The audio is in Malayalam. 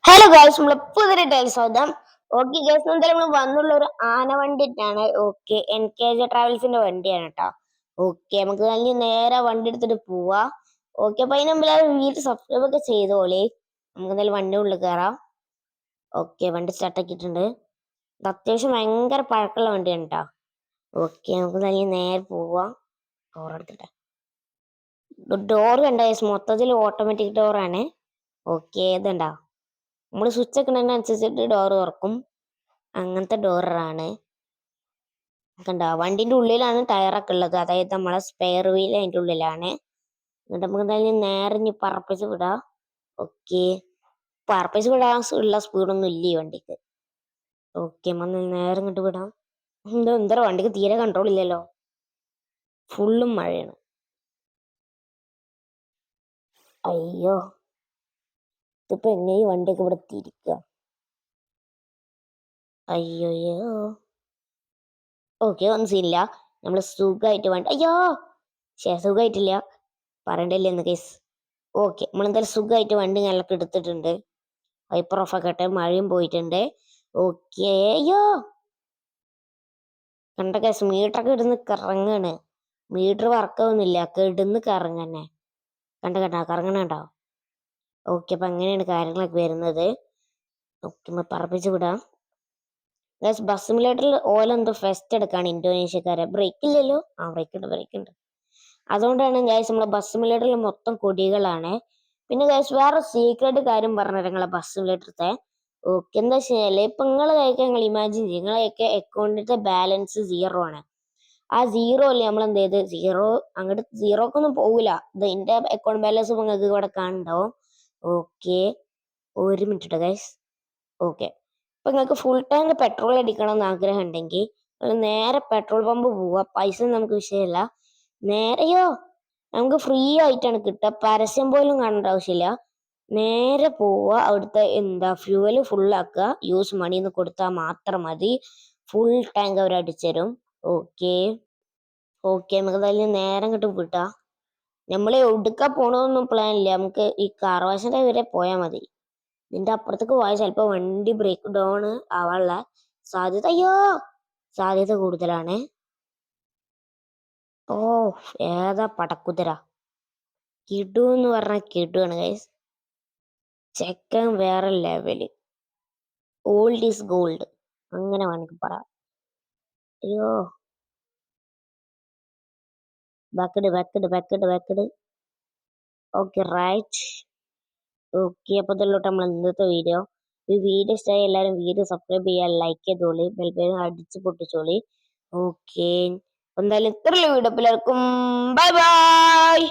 ഹലോ ഗൈസ്, നമ്മളെ പുതിയ ടൈൽസ് ആദ്യം. ഓക്കെ ഗൈസ്, എന്തായാലും നമ്മൾ വന്നുള്ള ഒരു ആന വണ്ടിട്ടാണ്. ഓക്കെ, NKJ ട്രാവൽസിന്റെ വണ്ടിയാണ് കേട്ടോ. ഓക്കെ, നമുക്ക് നല്ല നേരെ വണ്ടി എടുത്തിട്ട് പോവാ. ഓക്കെ, അപ്പൊ അതിന് മുമ്പിൽ വീട്ടിൽ സബ്സ്ക്രൈബ് ഒക്കെ ചെയ്തോളി. നമുക്ക് എന്തായാലും വണ്ടി ഉള്ളിൽ കയറാം. ഓക്കെ, വണ്ടി സ്റ്റാർട്ട് ആക്കിയിട്ടുണ്ട്. ഇത് അത്യാവശ്യം ഭയങ്കര പഴക്കമുള്ള വണ്ടിയാണ് കേട്ടോ. ഓക്കെ, നമുക്ക് നല്ല നേരെ പോവാം. ഡോർ എടുത്തിട്ട് ഡോർ കണ്ട ഗൈസ്, മൊത്തത്തിൽ ഓട്ടോമാറ്റിക് ഡോറാണ്. ഓക്കെ, ഇതുണ്ടോ, നമ്മൾ സ്വിച്ച് ഒക്കെ അനുസരിച്ചിട്ട് ഡോർ തുറക്കും. അങ്ങനത്തെ ഡോറാണ്. കണ്ട, വണ്ടിന്റെ ഉള്ളിലാണ് ടയറൊക്കെ ഉള്ളത്, അതായത് നമ്മളെ സ്പെയർ വീൽ അതിന്റെ ഉള്ളിലാണ്. എന്നിട്ട് നമുക്ക് എന്തായാലും നേരെ ഇനി പറപ്പിച്ച് വിടാം. ഓക്കെ, പറപ്പിച്ച് വിടാൻ ഉള്ള സ്പീഡൊന്നും ഇല്ല ഈ വണ്ടിക്ക്. ഓക്കെ, നേരെ ഇങ്ങോട്ട് വിടാം. എന്താ വണ്ടിക്ക് തീരെ കൺട്രോൾ ഇല്ലല്ലോ, ഫുള്ളും മഴയാണ്. അയ്യോ, ഇതിപ്പോ എങ്ങനെ ഈ വണ്ടിയൊക്കെ ഇവിടെ തിരിക്കുക? അയ്യോയ്യോ. ഓക്കെ, ഒന്നും സീനില്ല. നമ്മള് സുഖമായിട്ട് വണ്ടി, അയ്യോ സുഖമായിട്ടില്ല, പറയണ്ടല്ലേ എന്ന് കേസ്. ഓക്കെ, നമ്മളെന്തായാലും സുഖമായിട്ട് വണ്ടി ഞങ്ങൾക്ക് എടുത്തിട്ടുണ്ട്. വൈപ്പർ ഓഫ് ആക്കട്ടെ, മഴയും പോയിട്ടുണ്ട്. ഓക്കെ, അയ്യോ കണ്ട കേസ്, മീറ്ററൊക്കെ ഇടുന്ന് കറങ്ങാണ്. മീറ്റർ വർക്കാവുന്നില്ല, ഇടുന്ന് കറങ്ങന്നെ. കറങ്ങണുണ്ടോ? ഓക്കെ, അപ്പൊ അങ്ങനെയാണ് കാര്യങ്ങളൊക്കെ വരുന്നത്. ഓക്കെ, പറപ്പിച്ച് വിടാം. ബസ് സിമുലേറ്ററിൽ ഓലെന്തോ ഫെസ്റ്റ് എടുക്കാണ് ഇന്തോനേഷ്യക്കാരെ. ബ്രേക്ക് ഇല്ലല്ലോ? ബ്രേക്ക് ഉണ്ട്. അതുകൊണ്ടാണ് ഗൈസ് നമ്മളെ ബസ് സിമുലേറ്ററിൽ മൊത്തം കൊടികളാണ്. പിന്നെ ഗൈസ് വേറെ സീക്രട്ട് കാര്യം പറഞ്ഞ നിങ്ങളെ ബസ് സിമുലേറ്ററത്തെ. ഓക്കെ, എന്താ വെച്ചാല് ഇപ്പൊ നിങ്ങളെ കൈക്ക് നിങ്ങൾ ഇമാജിൻ ചെയ്യും, നിങ്ങളെയൊക്കെ അക്കൗണ്ടിന്റെ ബാലൻസ് 0 ആണ്. ആ 0 അല്ലേ നമ്മൾ എന്ത് ചെയ്ത് സീറോ അങ്ങോട്ട് സീറോക്കൊന്നും പോകില്ല. ഇതിന്റെ അക്കൗണ്ട് ബാലൻസ് നിങ്ങൾക്ക് ഇവിടെ കാണുന്നുണ്ടാവും. ഓക്കെ, ഒരു മിനിറ്റ് ഗൈസ്. ഓക്കെ, ഇപ്പൊ നിങ്ങൾക്ക് ഫുൾ ടാങ്ക് പെട്രോൾ അടിക്കണം എന്ന് ആഗ്രഹം ഉണ്ടെങ്കിൽ നേരെ പെട്രോൾ പമ്പ് പോവുക. പൈസ നമുക്ക് വിഷയമല്ല. നേരെയോ നമുക്ക് ഫ്രീ ആയിട്ടാണ് കിട്ടുക, പരസ്യം പോലും കാണേണ്ട ആവശ്യമില്ല. നേരെ പോവുക, അവിടുത്തെ ഫ്യൂവൽ ഫുള്ളാക്കുക, യൂസ് മണി എന്ന് കൊടുത്താൽ മാത്രം മതി. ഫുൾ ടാങ്ക് അവർ അടിച്ചുതരും. ഓക്കെ ഓക്കെ, നമുക്ക് എന്തായാലും നേരം കിട്ടും വിട്ടാ. നമ്മളെ ഒടുക്ക പോണതൊന്നും പ്ലാൻ ഇല്ല, നമുക്ക് ഈ കാർവാശന്റെ വരെ പോയാൽ മതി. ഇതിന്റെ അപ്പുറത്തേക്ക് പോയാൽ ചിലപ്പോ വണ്ടി ബ്രേക്ക് ഡൗൺ ആവാനുള്ള സാധ്യത കൂടുതലാണ്. ഓ, ഏതാ പടക്കുതിര, കിടു എന്ന് പറഞ്ഞ കിടുവാണ് ഗൈസ്. ചെക്കൻ വേറെ ലെവല്, ഓൾഡ് ഈസ് ഗോൾഡ്, അങ്ങനെ വേണമെങ്കിൽ പറയാം. അയ്യോ, ബാക്കഡ്. Okay, right. ഓക്കെ, അപ്പൊ ഇതിലോട്ട് നമ്മൾ ഇന്നത്തെ വീഡിയോ. ഈ വീഡിയോ ഇഷ്ടമായി എല്ലാവരും വീഡിയോ സബ്സ്ക്രൈബ് ചെയ്യാൻ, ലൈക്ക് ചെയ്തോളി, ബെൽബേനും അടിച്ച് പൊട്ടിച്ചോളി. ഓക്കെ, എന്തായാലും ഇത്രയുള്ള വീഡിയോ എല്ലാവർക്കും ബൈ ബൈ.